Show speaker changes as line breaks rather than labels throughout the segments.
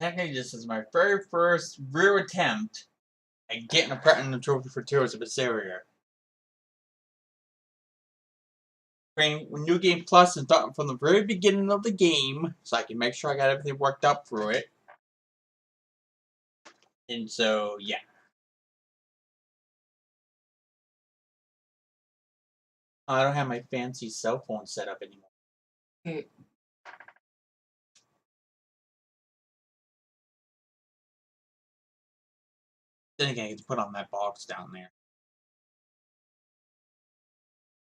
Technically, this is my very first real attempt at getting a platinum trophy for Tears of Berseria. Playing New Game Plus and starting from the very beginning of the game, so I can make sure I got everything worked up through it. And so, yeah. I don't have my fancy cell phone set up anymore. Then again, I can put on that box down there.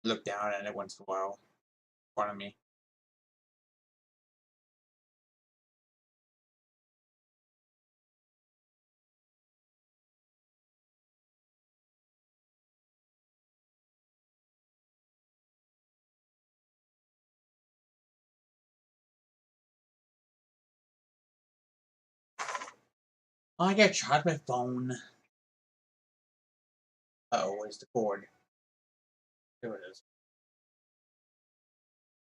Look down at it once in a while. In front of me. Oh, I gotta charge my phone. Uh-oh, where's the cord? There it is.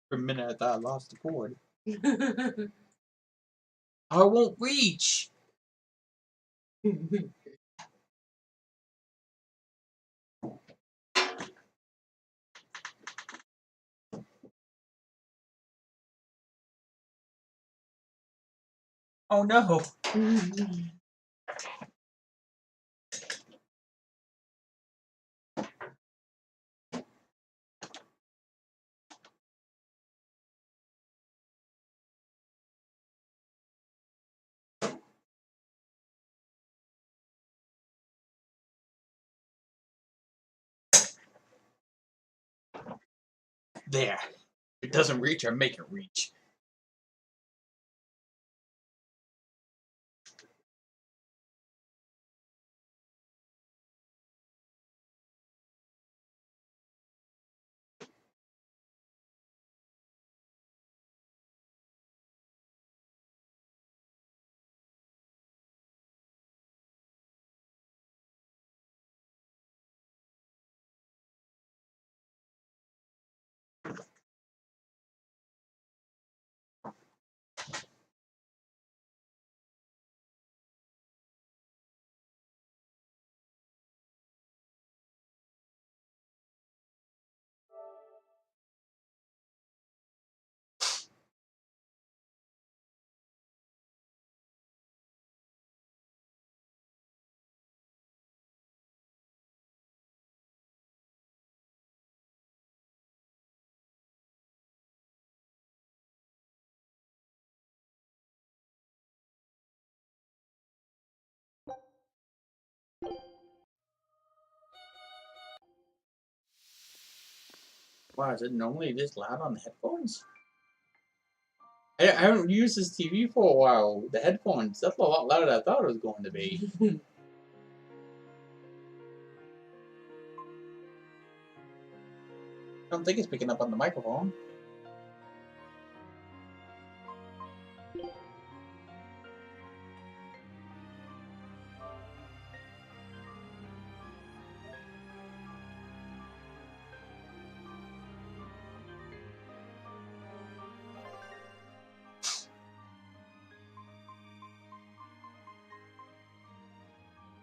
For a minute, I thought I lost the cord. I won't reach! Oh no! There. If it doesn't reach, I make it reach. Wow, is it normally this loud on the headphones? I haven't used this TV for a while. The headphones, that's a lot louder than I thought it was going to be. I don't think it's picking up on the microphone.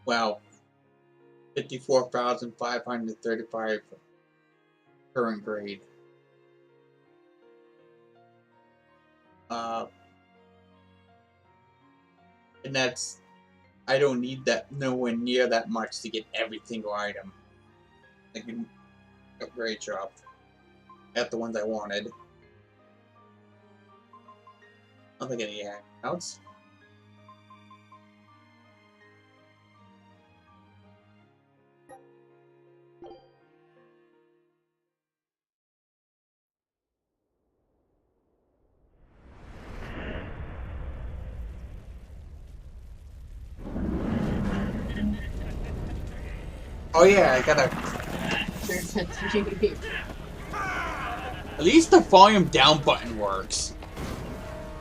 Wow. 54,535 current grade. And that's, I don't need that nowhere near that much to get every single item. I can upgrade shop. Got the ones I wanted. I don't think any else. Oh yeah, I gotta. At least the volume down button works.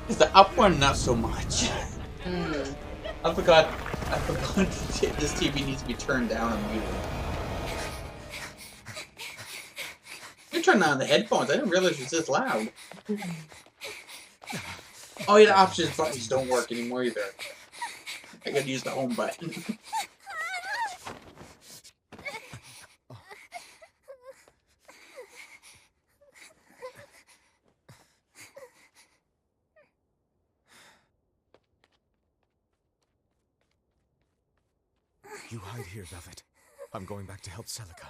Cause the up one, not so much. I forgot this TV needs to be turned down and muted. You turned on the headphones. I didn't realize it was this loud. Oh yeah, the options buttons don't work anymore either. I gotta use the home button.
You hide here, Velvet. I'm going back to help Celica.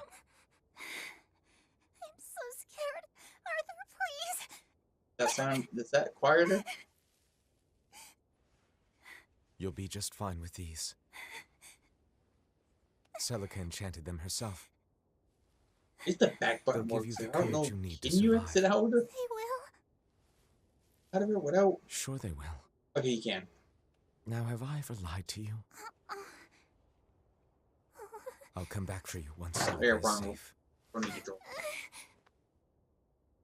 I'm so scared. Arthur, please.
That sound, is that quieter?
You'll be just fine with these. Celica enchanted them herself.
Is the back button
They'll give you
works?
the
I don't know.
courage you need to
Can you
survive.
exit out
They will.
of it without?
Sure they will.
Okay, you can.
Now, have I ever lied to you? I'll come back for you once
Yeah,
Celica is
wrong.
safe.
Don't need to draw.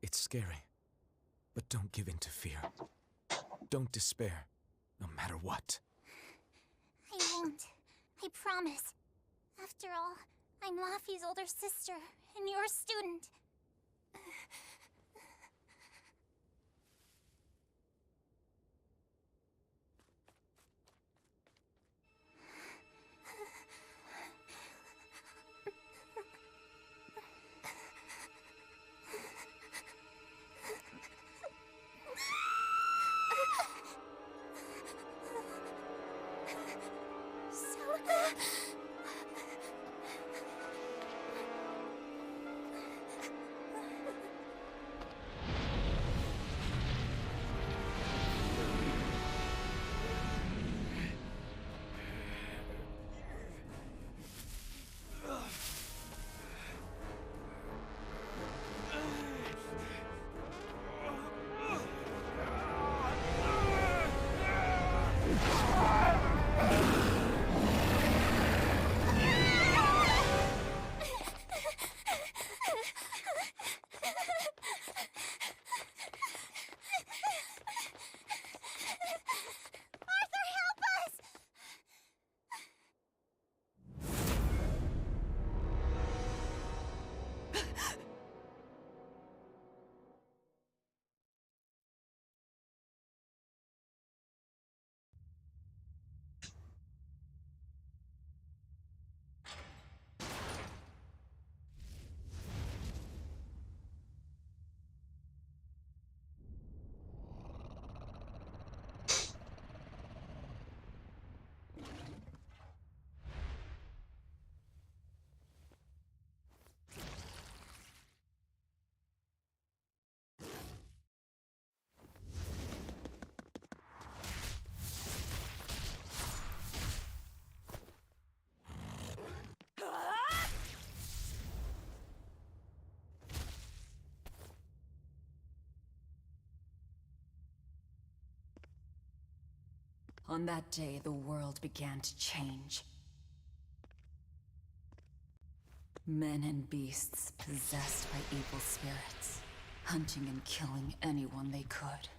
It's scary, but don't give in to fear. Don't despair, no matter what.
I won't. I promise. After all, I'm Laffy's older sister, and your student.
On that day, the world began to change. Men and beasts possessed by evil spirits, hunting and killing anyone they could.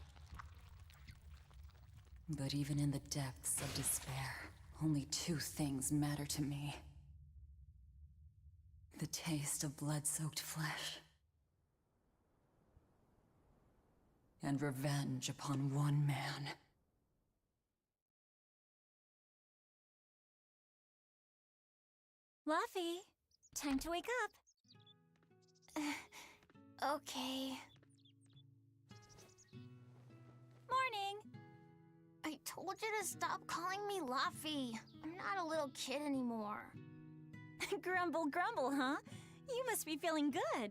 But even in the depths of despair, only two things matter to me. The taste of blood-soaked flesh, and revenge upon one man.
Laffy, time to wake up. Okay. Morning. I told you to stop calling me Laffy. I'm not a little kid anymore.
Grumble, grumble, huh? You must be feeling good.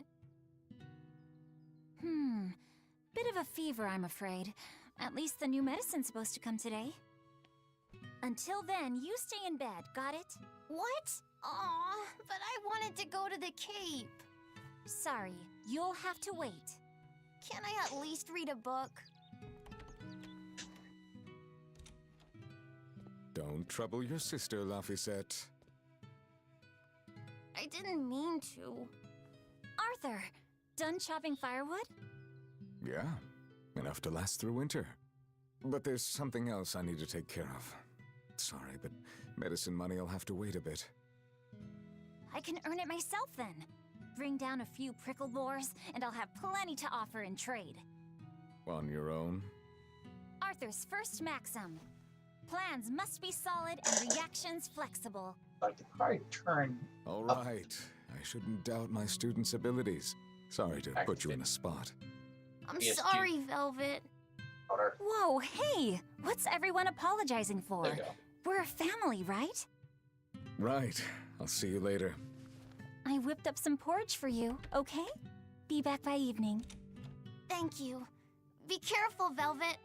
Bit of a fever, I'm afraid. At least the new medicine's supposed to come today. Until then, you stay in bed, got it? What? Aw, but I wanted to go to the Cape. Sorry, you'll have to wait. Can I at least read a book?
Don't trouble your sister, Laphicette.
I didn't mean to.
Arthur, done chopping firewood?
Yeah, enough to last through winter. But there's something else I need to take care of. Sorry, but medicine money will have to wait a bit.
I can earn it myself then. Bring down a few prickle boars, and I'll have plenty to offer in trade.
On your own?
Arthur's first maxim. Plans must be solid and reactions flexible.
I could probably turn.
All right. I shouldn't doubt my students' abilities. Sorry to put you in a spot.
I'm
Yes,
sorry, Velvet.
Powder.
Whoa, hey! What's everyone apologizing for?
There you go.
We're a family, right?
Right. I'll see you later.
I whipped up some porridge for you, okay? Be back by evening. Thank you. Be careful, Velvet.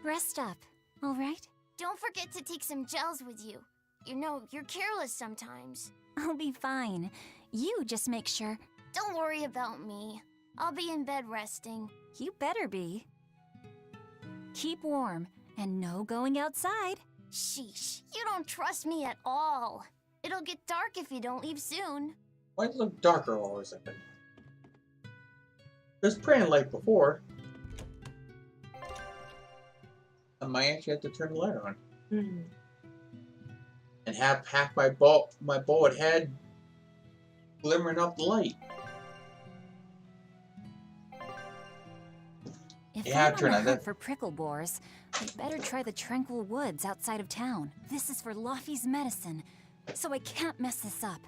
Rest up, all right?
Don't forget to take some gels with you. You know, you're careless sometimes.
I'll be fine. You just make sure.
Don't worry about me. I'll be in bed resting.
You better be. Keep warm, and no going outside.
Sheesh, you don't trust me at all. It'll get dark if you don't leave soon.
Why does it look darker all of a sudden? It was pretty light before. I might actually have to turn the light on. And have half my bullet head glimmering up the light.
If
Yeah,
I'm on
turn
the
on
hunt
that.
for prickle boars, I'd better try the tranquil woods outside of town. This is for Laufey's medicine, so I can't mess this up.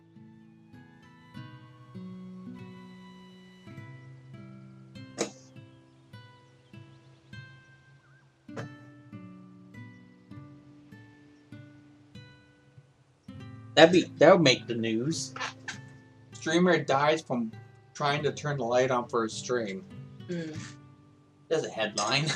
That would make the news. Streamer dies from trying to turn the light on for a stream. There's a headline.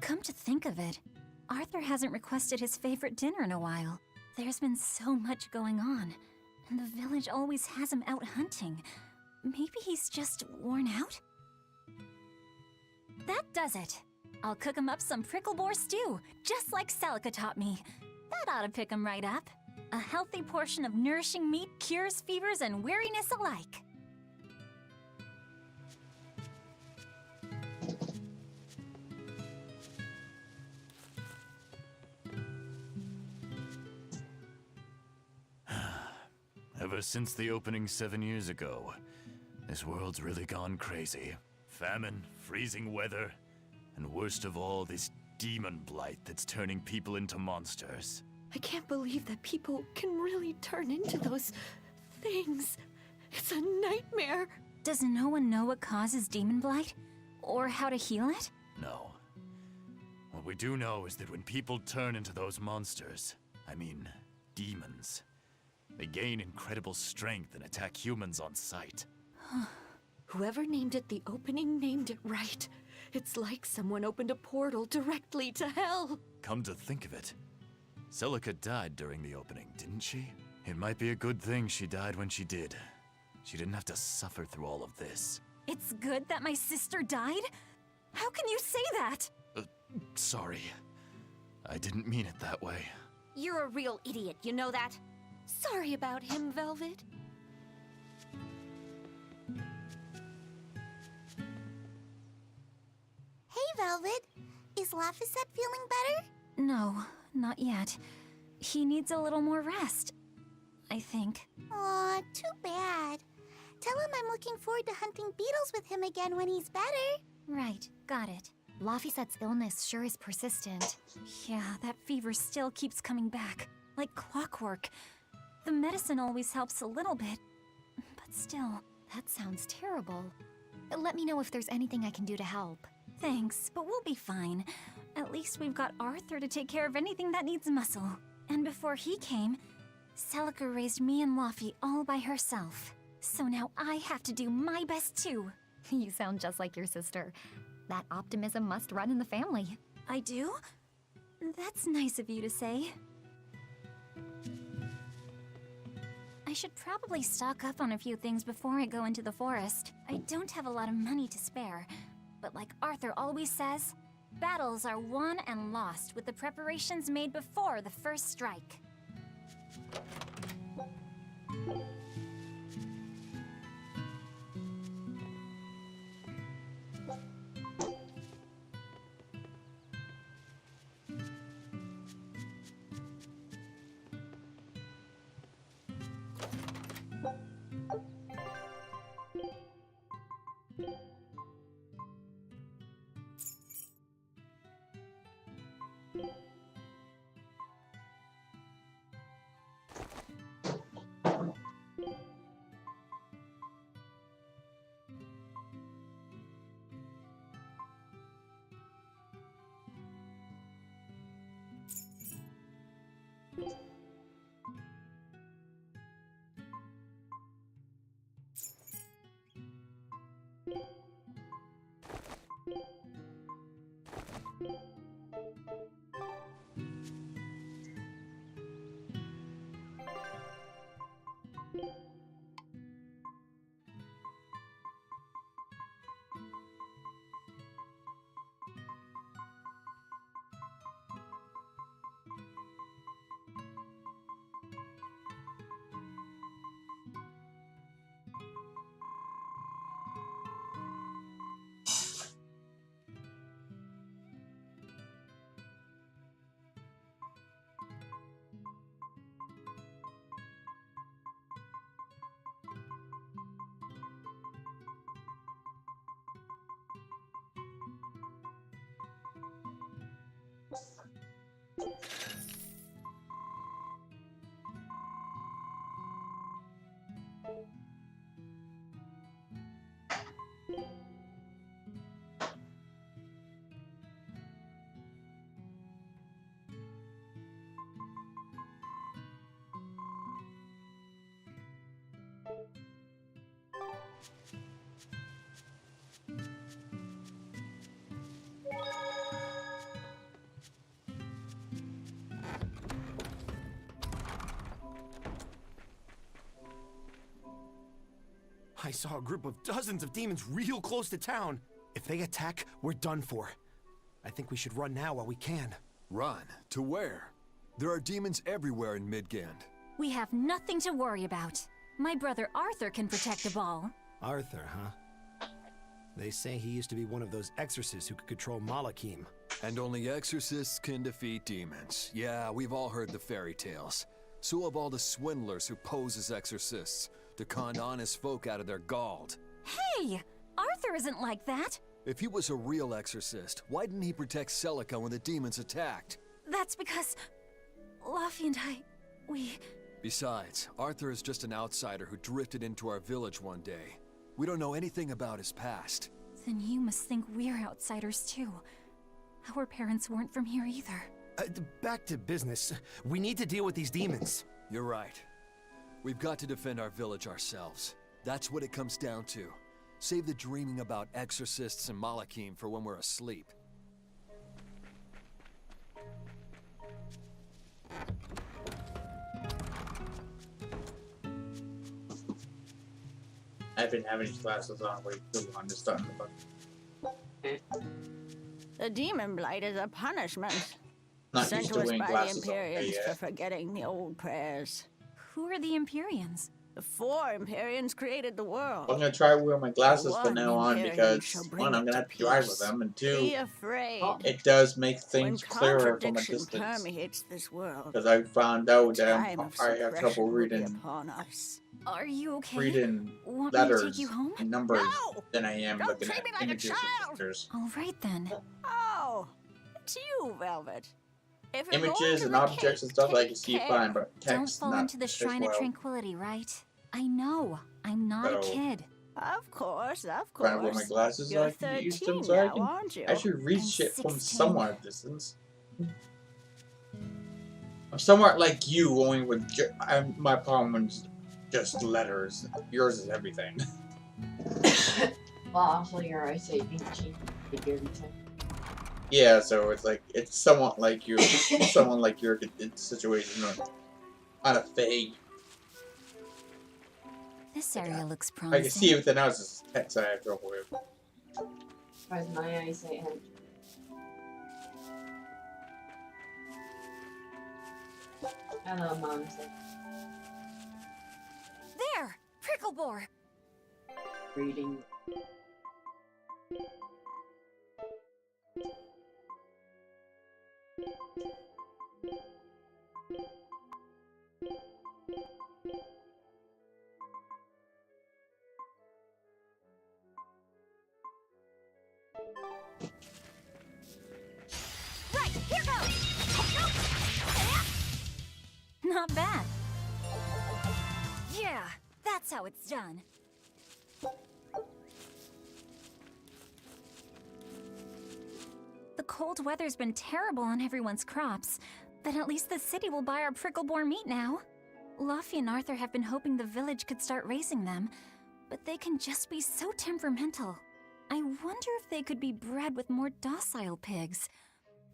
Come to think of it, Arthur hasn't requested his favorite dinner in a while. There's been so much going on, and the village always has him out hunting. Maybe he's just worn out? That does it. I'll cook him up some prickle boar stew, just like Celica taught me. That ought to pick him right up. A healthy portion of nourishing meat cures fevers and weariness alike.
Ever since the opening 7 years ago, this world's really gone crazy. Famine, freezing weather, and worst of all, this demon blight that's turning people into monsters.
I can't believe that people can really turn into those things. It's a nightmare.
Does no one know what causes demon blight? Or how to heal it?
No. What we do know is that when people turn into those monsters, I mean, demons, they gain incredible strength and attack humans on sight.
Whoever named it the opening named it right. It's like someone opened a portal directly to hell.
Come to think of it, Celica died during the opening, didn't she? It might be a good thing she died when she did. She didn't have to suffer through all of this.
It's good that my sister died? How can you say that?
Sorry. I didn't mean it that way.
You're a real idiot, you know that? Sorry about him, Velvet.
Hey, Velvet. Is Laphicet feeling better?
No, not yet. He needs a little more rest, I think.
Aw, too bad. Tell him I'm looking forward to hunting beetles with him again when he's better.
Right, got it. Laphicet's illness sure is persistent.
Yeah, that fever still keeps coming back. Like clockwork. The medicine always helps a little bit. But still.
That sounds terrible. Let me know if there's anything I can do to help.
Thanks, but we'll be fine. At least we've got Arthur to take care of anything that needs muscle. And before he came, Celica raised me and Laffy all by herself. So now I have to do my best too.
You sound just like your sister. That optimism must run in the family.
I do? That's nice of you to say. I should probably stock up on a few things before I go into the forest. I don't have a lot of money to spare, but like Arthur always says, battles are won and lost with the preparations made before the first strike.
I saw a group of dozens of demons real close to town. If they attack, we're done for. I think we should run now while we can.
Run? To where? There are demons everywhere in Midgand.
We have nothing to worry about. My brother Arthur can protect the ball.
Arthur, huh? They say he used to be one of those exorcists who could control Malakim.
And only exorcists can defeat demons. Yeah, we've all heard the fairy tales. So have all the swindlers who pose as exorcists to con honest folk out of their gold.
Hey! Arthur isn't like that!
If he was a real exorcist, why didn't he protect Celica when the demons attacked?
That's because Laffy and we...
Besides, Arthur is just an outsider who drifted into our village one day. We don't know anything about his past.
Then you must think we're outsiders too. Our parents weren't from here either.
Back to business. We need to deal with these demons.
You're right. We've got to defend our village ourselves. That's what it comes down to. Save the dreaming about exorcists and Malakim for when we're asleep.
I've been having these glasses on way too long. It's starting to look.
The demon blight is a punishment.
Not
sent
used
to
to
us
wearing
by the
glasses all day
Empyreans for
yet.
forgetting the old prayers.
Who are the Empyreans?
The 4 Empyreans created the world.
I'm gonna try to wear my glasses from
One
now on
Empyrean
because
shall bring
one, I'm
it
gonna
to
have to drive with
peace.
them, and
Be
two,
afraid.
it does make
When
things clearer from a
contradiction
distance.
permeates this world,
because I found out that
time of
I have trouble
suppression will be
reading
upon us.
Are you okay?
reading
Want me to
letters
take you home?
and numbers
No!
than I am
Don't
looking
treat
at
me like a
images and
child!
pictures.
All right then.
Oh, it's you, Velvet. If you're
Images
going to
and
the
objects and
cake,
stuff I
take
can see
care.
fine, but
Don't
text
fall
not
into the
as
Shrine of
well.
Tranquility, right? I know. I'm not a
So-
kid.
Of course, of
Trying to wear
course.
my glasses so
You're
I can use
13
them so I
now,
can
aren't you?
actually read
I'm
shit from
16.
somewhat distance. I'm somewhat like you, only with my problem is just letters. Yours is everything.
Well, also your eyesight ain't cheap every time.
Yeah, so it's like it's somewhat like you, someone like your situation on a fake.
This area looks
I
promising.
can see everything else is text I have trouble with.
Whereas my eyesight had. I know, Mom said
There! Prickle Boar!
reading.
Right, here goes! Not bad. Yeah, that's how it's done. The cold weather's been terrible on everyone's crops, but at least the city will buy our prickle-boar meat now. Luffy and Arthur have been hoping the village could start raising them, but they can just be so temperamental. I wonder if they could be bred with more docile pigs.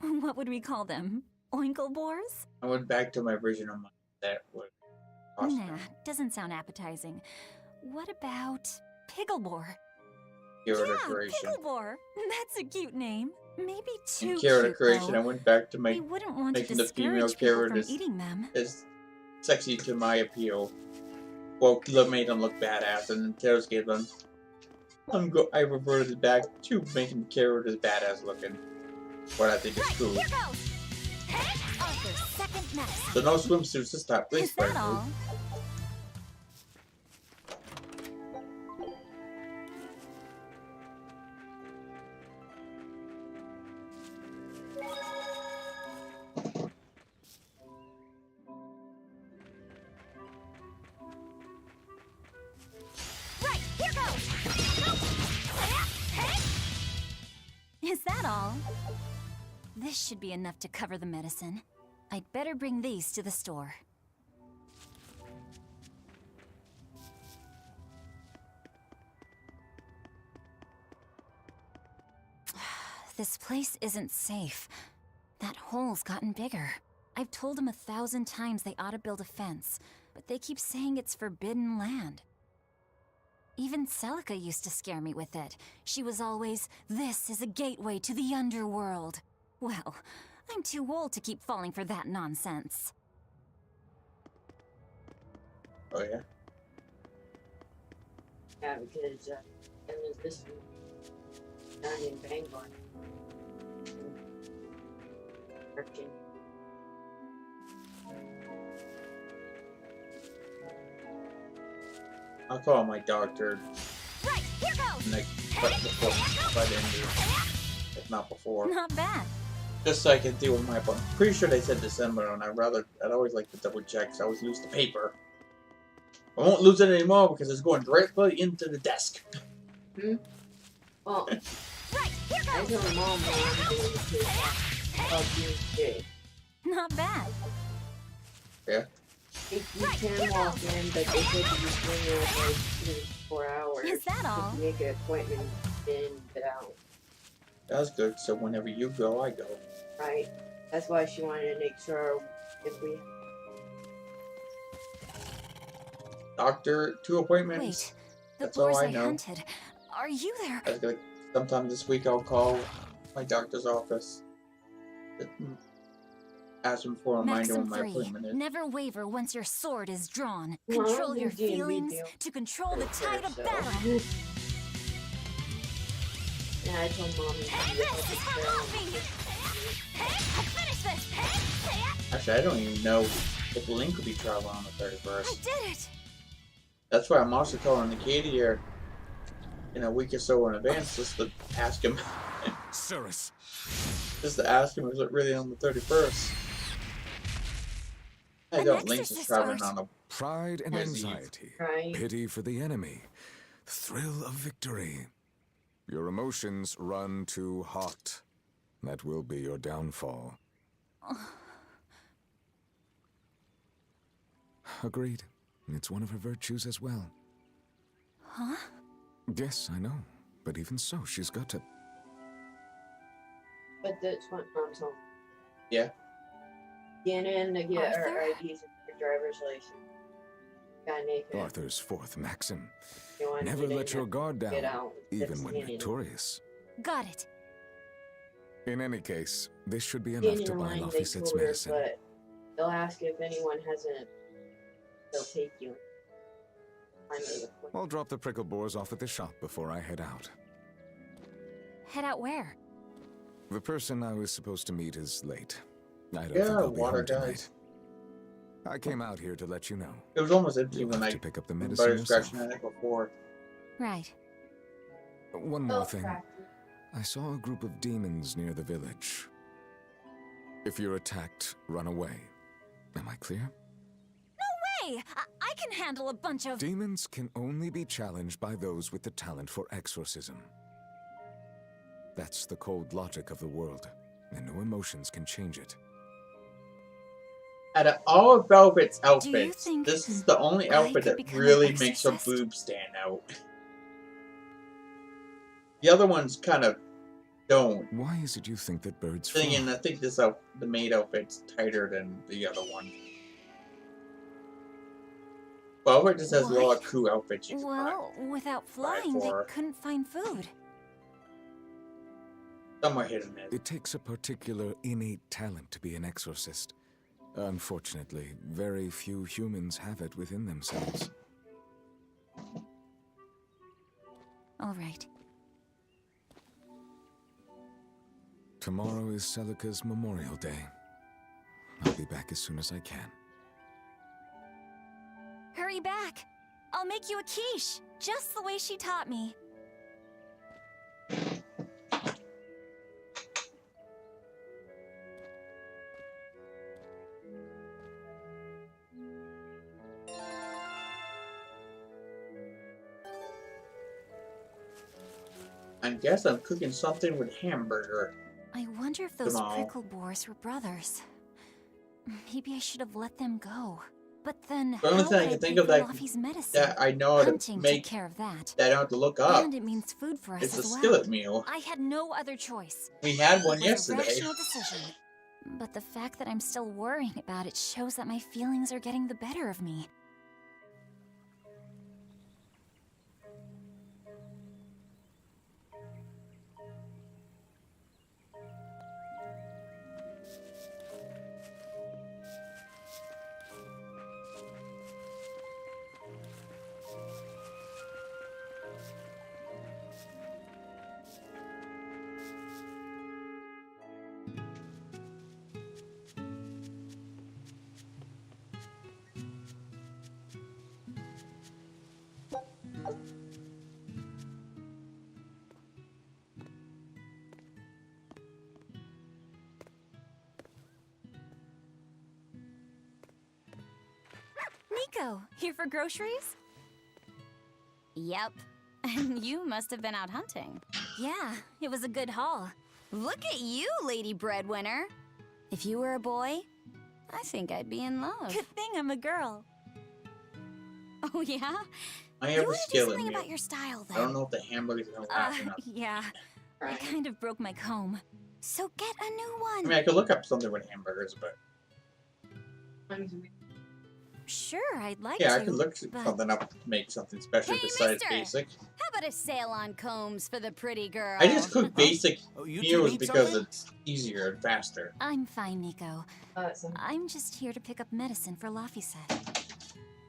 What would we call them? Oinkle boars?
I went back to my original mind. That was awesome.
Nah, doesn't sound appetizing. What about Piggleboar?
Hero
Yeah,
decoration.
Piggleboar! That's a cute name. Maybe too
In hero
cute,
decoration,
though.
I went back to
We wouldn't want to
making the female
discourage people from
characters
eating them.
as sexy to my appeal. Well, made them look badass, and then Tails gave them. I reverted back to making the characters badass looking. What I think is
Right,
cool.
here goes! Arthur's second medicine.
So no swimsuits to stop this
Is that
fight.
all? Right, here goes! Is that all? This should be enough to cover the medicine. I'd better bring these to the store. This place isn't safe. That hole's gotten bigger. I've told them 1,000 times they ought to build a fence, but they keep saying it's forbidden land. Even Celica used to scare me with it. She was always, "This is a gateway to the underworld." Well, I'm too old to keep falling for that nonsense.
Oh yeah.
Yeah, because there was this one down in Bangor. Working.
I'll call my doctor
Right, here goes!
by the end of, if not before.
Not bad.
Just so I can deal with my appointment. Pretty sure they said December, and I'd always like to double check, so I always lose the paper. I won't lose it anymore because it's going directly into the desk.
Well,
Right, here
I
goes!
told Mom that I'm going to Tuesday.
Not bad.
Yeah.
If you can walk in, but they said you bring there like 3 to 4 hours.
Is that all?
If you make an appointment, then get out.
That's good, so whenever you go, I go.
Right? That's why she wanted to make sure if we.
Doctor, 2 appointments.
Wait, the
That's all
boars
I
I
know.
hunted. Are you there?
I was gonna, sometime this week I'll call my doctor's office. Ask him for a reminder when
Maxim
my
3.
appointment is.
Never waver once your sword is drawn.
Well,
Control your
I'm doing
feelings
retail.
to control the tide of
So.
battle.
And I told Mom to
And
do
this is for Luffy! Finish this!
Actually, I don't even know if Link could be traveling on the 31st.
I did it!
That's why I'm also calling the Katie here in a week or so in advance just to ask him.
Cirrus.
Just to ask him, is it really on the 31st? I don't. Lynx is traveling on a
Pride and anxiety.
Right.
Pity for the enemy. The thrill of victory. Your emotions run too hot. That will be your downfall. Agreed. It's one of her virtues as well.
Huh?
Yes, I know. But even so, she's got to...
But that's what I'm told.
Yeah.
Get in to get our
Arthur?
IDs and your driver's license. Got naked.
Arthur's fourth maxim.
You want
Never
to
let your guard down,
get out.
even
That's
when
the ending.
victorious.
Got it.
In any case, this should be enough
Getting
to
in
buy
line, they
Laufeyset's
told her,
medicine.
but they'll ask if anyone hasn't. They'll take you. I made a point.
I'll drop the prickle boars off at the shop before I head out.
Head out where?
The person I was supposed to meet is late. I don't
Yeah,
think I'll be
water
home tonight.
guys.
I came out here to let you know.
It was almost empty
You'll
when
have
I
to pick up the
started
medicine
scratching
yourself.
at it before.
Right.
One
Oh,
more thing. I saw a group of demons near the village. If you're attacked, run away. Am I clear?
Hey, I can handle a bunch of...
Demons can only be challenged by those with the talent for exorcism. That's the cold logic of the world, and no emotions can change it.
Out of all of Velvet's
Do you
outfits,
think
this is the only
I
outfit
could
that
become an
really makes her
exorcist?
boobs stand out. The other ones kind of don't.
Why is it you think that birds
Thinking,
fly?
I think this the maid outfit's tighter than the other one. Velvet just has a lot of cool outfits you can buy.
Well, without flying, they
for-
couldn't find food.
Some are hit and miss.
It takes a particular innate talent to be an exorcist. Unfortunately, very few humans have it within themselves.
All right.
Tomorrow is Celica's Memorial Day. I'll be back as soon as I can.
Hurry back. I'll make you a quiche, just the way she taught me.
I guess I'm cooking something with hamburger.
I wonder if those
Tomorrow.
prickle boars were brothers. Maybe I should have let them go. But then,
The only
how
thing I
would
can think
pay
of
for
that-
Luffy's medicine?
That I know how to
Hunting took
make
care of that.
that I don't have to look up.
And it means food for us
It's a
as well.
skillet meal.
I had no other choice.
We had one
It was
yesterday.
a rational decision. But the fact that I'm still worrying about it shows that my feelings are getting the better of me. Nico, here for groceries?
Yep. And you must have been out hunting.
Yeah, it was a good haul.
Look at you, Lady Breadwinner. If you were a boy, I think I'd be in love.
Good thing I'm a girl.
Oh, yeah?
I
You
have a
want to do
skillet
something
meal.
about your style,
I don't
then.
know if the hamburger's gonna last enough.
Yeah. I kind of broke my comb.
So get a new
I
one.
mean, I could look up something with hamburgers, but
Sure, I'd like
yeah,
to.
I could look
but
something up to make something special
Hey,
besides
mister!
basic.
How about a sale on combs for the pretty girl?
I just cook basic
Oh, you two
meals
need
because
something?
it's easier and faster.
I'm fine, Nico.
Awesome.
I'm just here to pick up medicine for Laufeyset.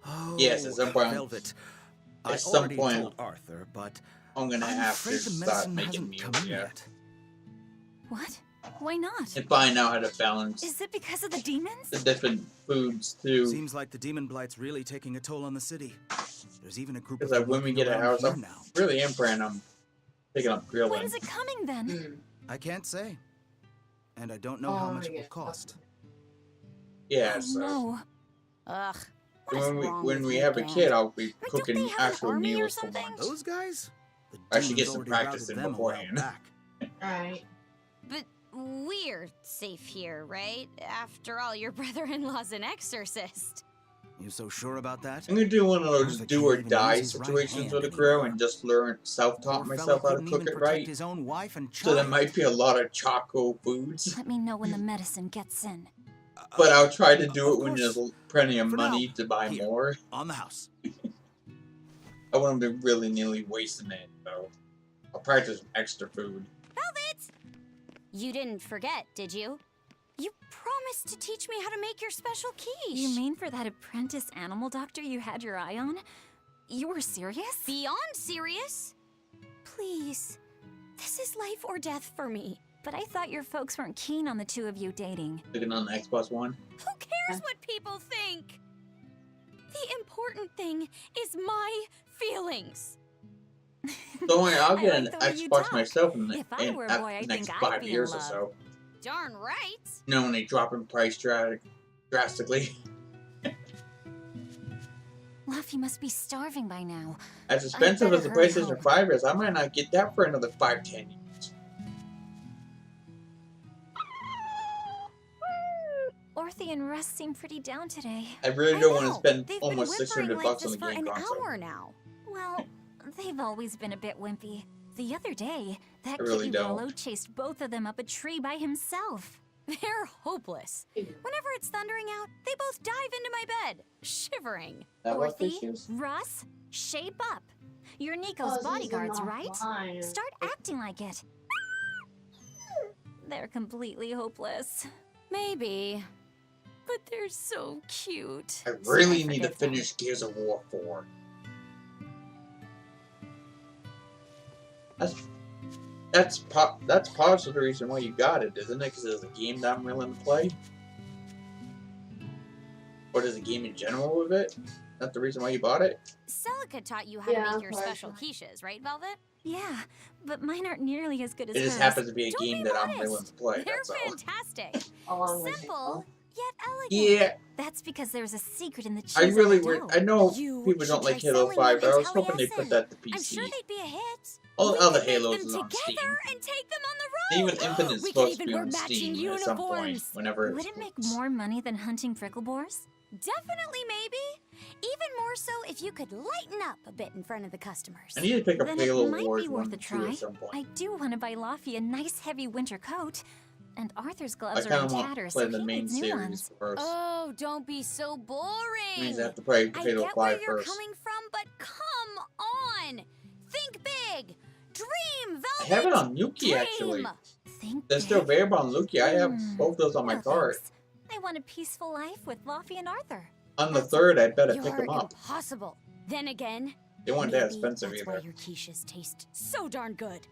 Oh,
Yes, at some point-
Velvet.
at
I
some
already
point,
told Arthur, but
I'm gonna
I'm
have to
afraid the
start
medicine
making
hasn't
meals.
come in
Yeah,
yet.
What? Why not?
and find out how to balance
Is it because of the demons?
the different foods too.
Seems like the demon blight's really taking a toll on the city. There's even a group
Because
of
like,
them
when we
working
get a
around
house,
here
I'm
now.
really am praying I'm picking up grilling.
When is it coming then?
I can't say. And I don't know how much it will cost.
Yeah,
Oh,
so
no.
Ugh. What is wrong
when
with
we
you,
have a
Gant?
kid, I'll be
Don't
cooking
they have an
actual
army or
meals for
something?
once.
Those guys? The
I should get
demons
some
already
practice
routed
in
them a while
beforehand.
back.
Alright.
But we're safe here, right? After all, your brother-in-law's an exorcist.
You so sure about that?
I'm gonna do one of those
Arthur
do or
can't even
die
use his right
situations
hand
with a grill
anymore.
and just learn self-taught
Poor
myself
fellow
how to
couldn't
cook
even
it
protect
right.
his own wife and
So there
child.
might be a lot of choco foods.
Let me know when the medicine gets in.
But I'll try to do
Of
it when
course.
there's plenty of
For
money
now,
to buy
here.
more.
On the house.
I wouldn't be really nearly wasting it, though. I'll practice extra food.
Velvet! You didn't forget, did you? You promised to teach me how to make your special quiche.
You mean for that apprentice animal doctor you had your eye on? You were serious?
Beyond serious? Please. This is life or death for me.
But I thought your folks weren't keen on the two of you dating.
Looking on the Xbox One.
Who cares what people think? The important thing is my feelings.
Don't worry, I'll get
I
an
like the way you
Xbox
talk.
myself in the
If I were a boy, I
next
think I'd
5
be in
years or
love.
so.
Darn right.
You know, when they drop in price drastically.
Luffy must be starving by now.
As expensive as the
better hurry
PlayStation
home.
5 is, I might not get that for another 5-10 years.
Orthe and Russ seem pretty down today.
I really don't want to
know.
spend
They've
almost
been whimpering
$600
like
on
this
the
for
game
an
console.
hour now.
Well, they've always been a bit wimpy. The other day, that
I really
kitty
don't.
Rollo chased both of them up a tree by himself.
They're hopeless. Whenever it's thundering out, they both dive into my bed, shivering.
That was
Orthe,
issues.
Russ, shape up. You're
Oh,
Nico's
this is
bodyguards,
not
right?
mine.
Start acting like it. They're completely hopeless.
Maybe. But they're so cute.
I really
So
need to
forgive them.
finish Gears of War 4. That's part of the reason why you got it, isn't it? Because it's a game that I'm willing to play? Or is a game in general with it? That's the reason why you bought it?
Celica taught you how
Yeah,
to make your
partially.
special quiches, right, Velvet?
Yeah, but mine aren't nearly as good as
It just
hers.
happens to be a
Don't
game
be
that I'm
modest.
willing to play,
They're
that's all.
fantastic.
Along with
Simple, yet elegant.
Yeah,
That's because there's a secret in the cheese
I
in
really
the
would.
dough.
I know
You
people don't
should
like
try
Halo
selling
5,
them
but I was
in
hoping they put
Taliesin.
that to PC.
I'm sure they'd be a hit.
All the
We
other
could make
Halos
them
is on Steam.
together and take them on the road.
Even Infinite's
We
supposed
could
to be
even
on
wear matching
Steam at some point,
uniforms.
whenever it's
Would it make more money than hunting prickle boars?
Definitely, maybe. Even more so if you could lighten up a bit in front of the customers.
I need to pick up
Then
Halo
it might
Wars
be
1
worth a
and 2
try.
at some point.
I do want to buy Luffy a nice heavy winter coat. And Arthur's
I
gloves are
kind
in
of want
tatters,
to play
so
the
he
main
needs new
series
ones.
first.
Oh, don't be so boring.
Means I have to play
I
Halo
get where
5
you're
first.
coming from, but come on. Think big. Dream, Velvet.
I have it on Yuki,
Dream.
actually.
Think
They're still
big.
available on Luki. I have both those on my
No,
cart.
thanks. I want a peaceful life with Luffy and Arthur.
On the 3rd, I'd better
You're
pick them up.
impossible. Then again,
They weren't that
maybe
expensive
that's why
either.
your quiches taste so darn good.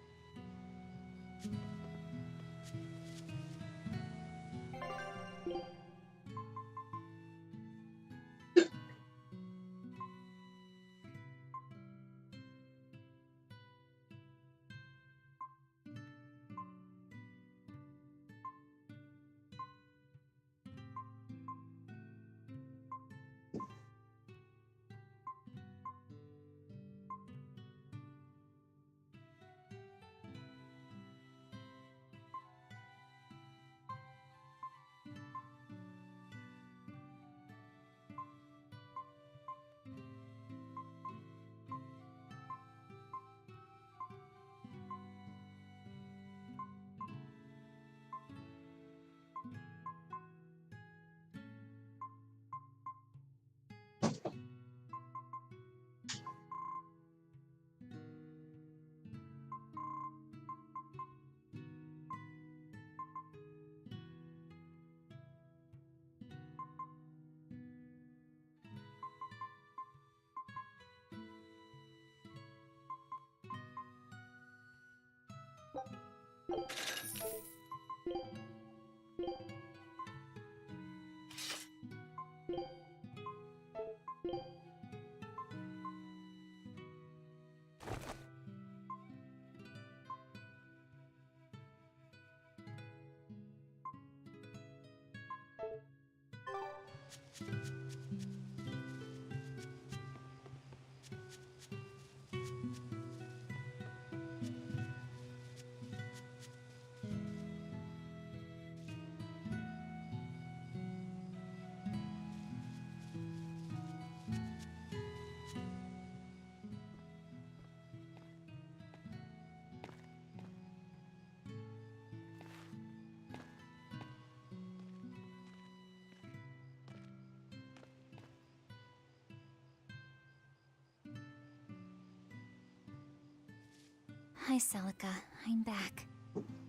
Hi, Celica. I'm back.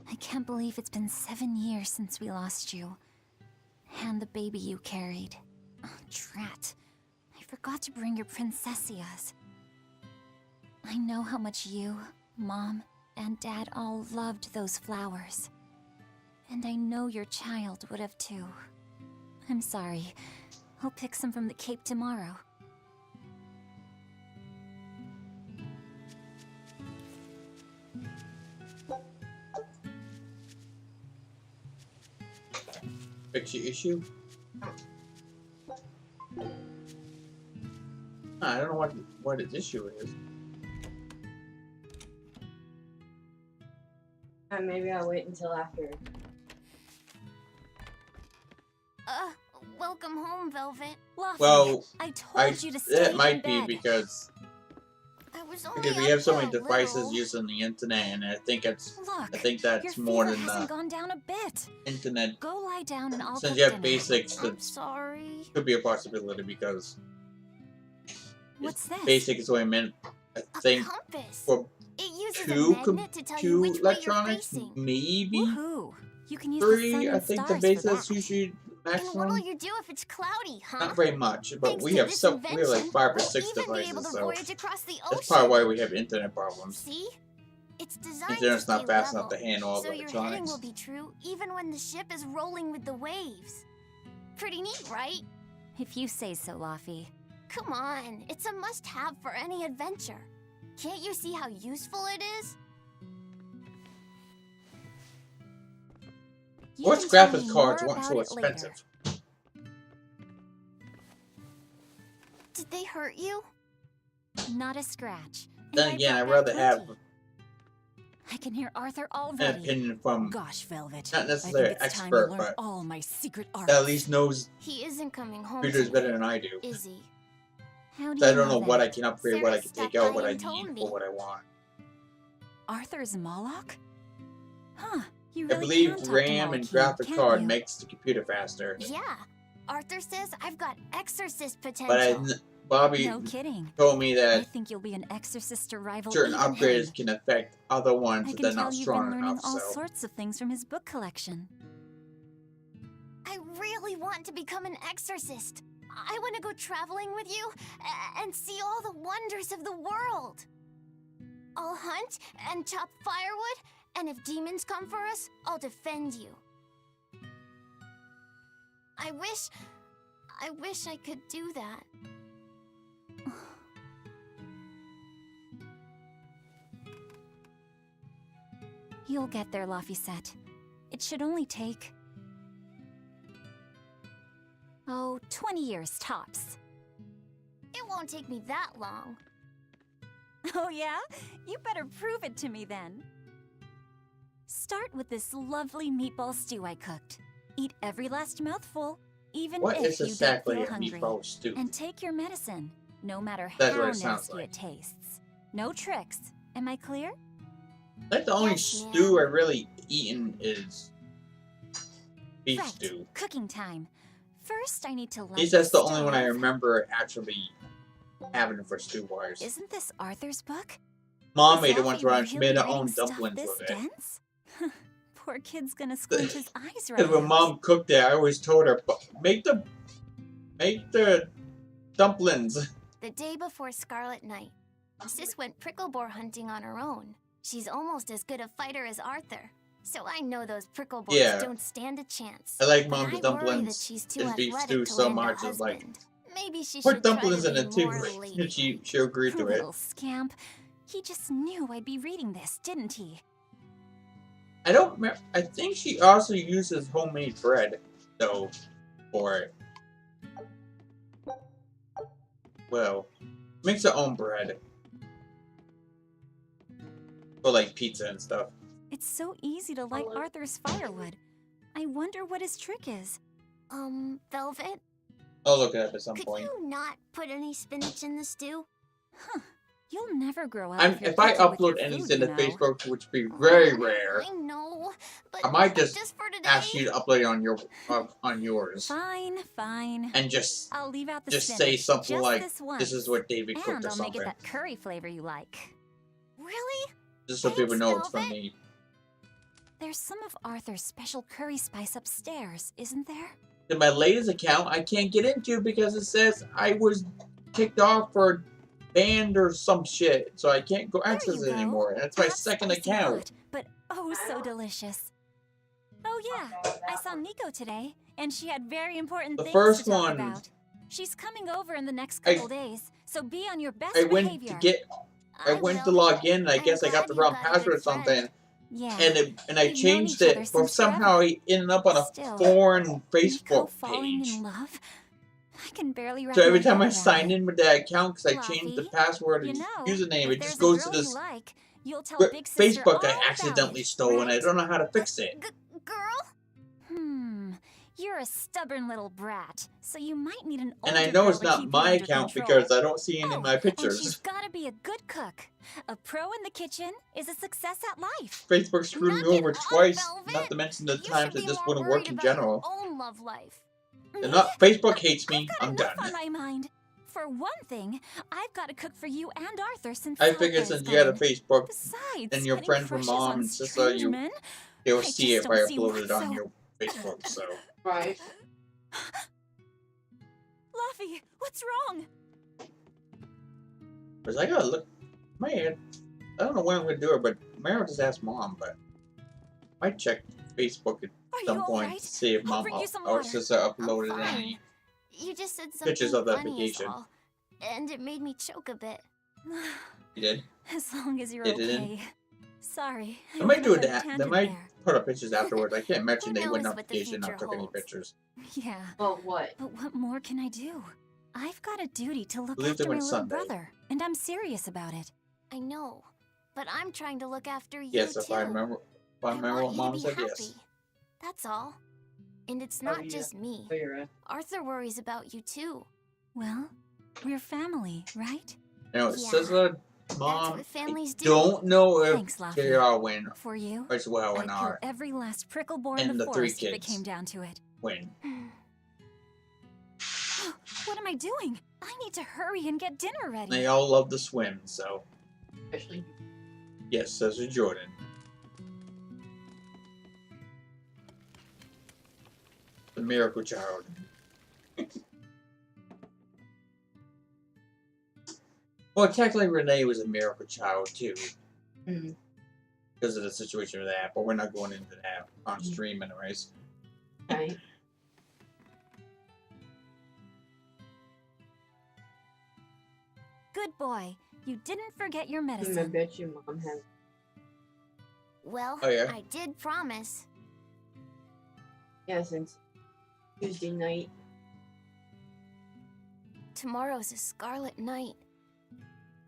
I can't believe it's been 7 years since we lost you. And the baby you carried. Oh, drat. I forgot to bring your princessias. I know how much you, Mom, and Dad all loved those flowers. And I know your child would have too. I'm sorry. I'll pick some from the cape tomorrow.
Fix your issue? I don't know what his issue is.
Maybe I'll wait until after.
Welcome home, Velvet.
Luffy,
Well,
I told you to stay
that might
in
be
bed.
because
Because
we have so many devices using the internet, and I think it's
Look,
I think that's
your
more
fever
than
hasn't gone down a bit.
internet.
Go lie down and I'll
Since
cook
you have
dinner.
basics,
I'm
that
sorry.
could be a possibility because
What's this?
basic is only meant, I think,
Compass.
for
It uses
two
a magnet to tell you which way you're
electronics,
facing.
maybe
Woohoo! You can use the sun
3. I
and
think the
stars
base
for
is
that.
usually
And what'll
maximum.
you do if it's cloudy, huh?
Not very much, but
Thanks
we
to
have
this
we have like
invention,
5 or
we'll
6
even be able
devices,
to
so
voyage across the
that's
ocean.
probably why we have internet problems.
See? It's designed
Internet's
to
not
stay
fast
level,
enough to handle all
so
the
your heading
electronics.
will be true even when the ship is rolling with the waves. Pretty neat, right?
If you say so, Luffy.
Come on, it's a must-have for any adventure. Can't you see how useful it is?
You
What's
can tell
graphics
me
cards
more
weren't
about
so
it later.
expensive?
Did they hurt you?
Not a scratch. And
Then again,
brought
I'd
back
rather have
plenty. I can hear Arthur
an
already.
opinion from
Gosh, Velvet.
not
I
necessarily
think
an
it's time you
expert,
learned
but
all my secret arts.
that at least knows
He isn't coming home
computers
tonight,
better than I do.
is he?
How do
So I
you
don't know what I
that?
can upgrade, what I
Sarah
can take
stopped
out, what
by
I
and told
need
me.
for what I want.
Arthur's Moloch?
Huh? You
I
really
believe
can talk to
RAM and
Molecule,
graphic
can't
card
you?
makes the computer faster.
Yeah. Arthur says I've got exorcist potential.
But Bobby
No kidding.
told me
I
that
think you'll be an exorcist to rival
certain
even
upgrades
him.
can affect other ones
I
that
can
they're
tell
not
you've been
strong
learning
enough.
all
So
sorts of things from his book collection.
I really want to become an exorcist. I want to go traveling with you and see all the wonders of the world. I'll hunt and chop firewood, and if demons come for us, I'll defend you. I wish I could do that.
You'll get there, Laphicet. It should only take... 20 years tops.
It won't take me that long.
Oh yeah? You better prove it to me then. Start with this lovely meatball stew I cooked. Eat every last mouthful, even
what
if
is
you
exactly
don't
a
feel hungry.
meatball stew?
And take your medicine, no matter
That's
how
what it sounds
nasty
like.
it tastes. No tricks. Am I clear?
I think the only
Yes,
stew I really eaten is beef
Right.
stew.
Cooking time. First, I need to
At
light
least that's the
the
only one I
stove.
remember actually having for stew wise.
Isn't this Arthur's book?
Mom
Is
made it
Alfie
once where she
really
made her
reading
own
stuff
dumplings
this
with it.
dense? Poor kid's gonna squint his eyes right
Because when
out.
Mom cooked it, I always told her, make the dumplings.
The day before Scarlet Night, Sis went prickle boar hunting on her own. She's almost as good a fighter as Arthur, so I know those prickle boars
Yeah.
don't stand a chance.
I like
But
Mom's
I worry
dumplings
that she's too
and beef
athletic
stew
to
so
land a
much. It's like,
husband. Maybe she
put
should try
dumplings
to
in
be
it too.
more lady.
She'll agree to it.
Little scamp. He just knew I'd be reading this, didn't he?
I don't remember. I think she also uses homemade bread, though, for it. well. Makes her own bread. For like pizza and stuff.
It's so easy to light Arthur's firewood. I wonder what his trick is.
Velvet?
I'll look at it at some
Could
point.
you not put any spinach in the stew?
Huh. You'll never grow up.
If I upload anything to Facebook, which would be very rare,
I know, but
I might just
for today.
ask you to upload it on yours.
Fine, fine.
And just
I'll leave out the
just
spinach.
say something
Just
like,
this
"This is what David
and
cooked" or
I'll make
something.
it that curry flavor you like.
Really?
Just so people know it's from me.
There's some of Arthur's special curry spice upstairs, isn't there?
In my latest account, I can't get into because it says I was kicked off or banned or some shit, so I can't go access it anymore. And it's my second account.
Hot, but oh so delicious. Oh yeah, I saw Nico today, and she had very important things
first
to talk
one,
about. She's coming over in the next couple days, so be on your best behavior.
I went to log in, and I guess I got the wrong password or something.
Yeah.
And I changed it, but somehow I ended up on a foreign Facebook page.
In love? I can barely wrap
So every
my
time
head
I
around
sign
it.
in with that account, because I changed the password and username, it just goes to this
you'll tell Big Sister
Facebook I
all
accidentally
about it,
stole, and I don't know how to fix it.
You're a stubborn little brat, so you might need an
And
older
I know
girl
it's
to
not
keep you
my
under
account
control.
because I don't see any of my
And she's
pictures.
gotta be a good cook. A pro in the kitchen is a success at life.
Facebook screwed me over twice, not to mention the times it just wouldn't work in general.
Own love life.
Facebook hates me, I'm done.
On my mind. For one thing, I've got to cook for you and Arthur since
I figured since you had a Facebook
Besides,
and your
getting
friends were
crushes
mom
on
and sister,
strange men?
they will
I
see
just
it if I
don't see
upload it on
what's
your Facebook, so.
Right.
Luffy, what's wrong?
Because I gotta look, man, I don't know when I'm gonna do it, but maybe I'll just ask mom, but I might check Facebook at some point to see if mom or sister uploaded any
You just said something
pictures of the
funny is
vacation.
all, and it made me choke a bit.
You did?
As long as you're
They didn't?
okay. Sorry.
They might do it.
another
They
tangent
might
there.
put up pictures afterwards. I can't imagine they
knows
went on
what the
vacation and not
future
took any
holds.
pictures.
Yeah.
Well, what?
But what more can I do? I've got a duty to look
believe they
after my
went
little
Sunday.
brother, and I'm serious about it.
I know, but I'm trying to look after you
Yes,
too.
if I remember
I
what
want you
mom
to be
said,
happy.
yes.
That's all. And it's
Oh,
not
yeah.
just me.
Oh, you're right.
Arthur worries about you too.
Well, we're family, right?
You know,
Yeah.
sister, mom,
what families do.
don't know if
Thanks, Luffy.
JR win
For you,
as well or
I'd kill
not.
every last prickle born
And
in the
the three
forest if it
kids.
came down to it.
Win.
What am I doing? I need to hurry and get dinner ready.
They all love to swim, so.
Especially.
Yes, Sister Jordan. The miracle child. Well, technically Renee was a miracle child too.
Mhm.
Because of the situation with that, but we're not going into that on stream anyways.
Right.
Good boy. You didn't forget your
I
medicine.
bet your mom has.
Well,
Oh, yeah?
I did promise.
Yeah, since Tuesday night.
Tomorrow's a scarlet night.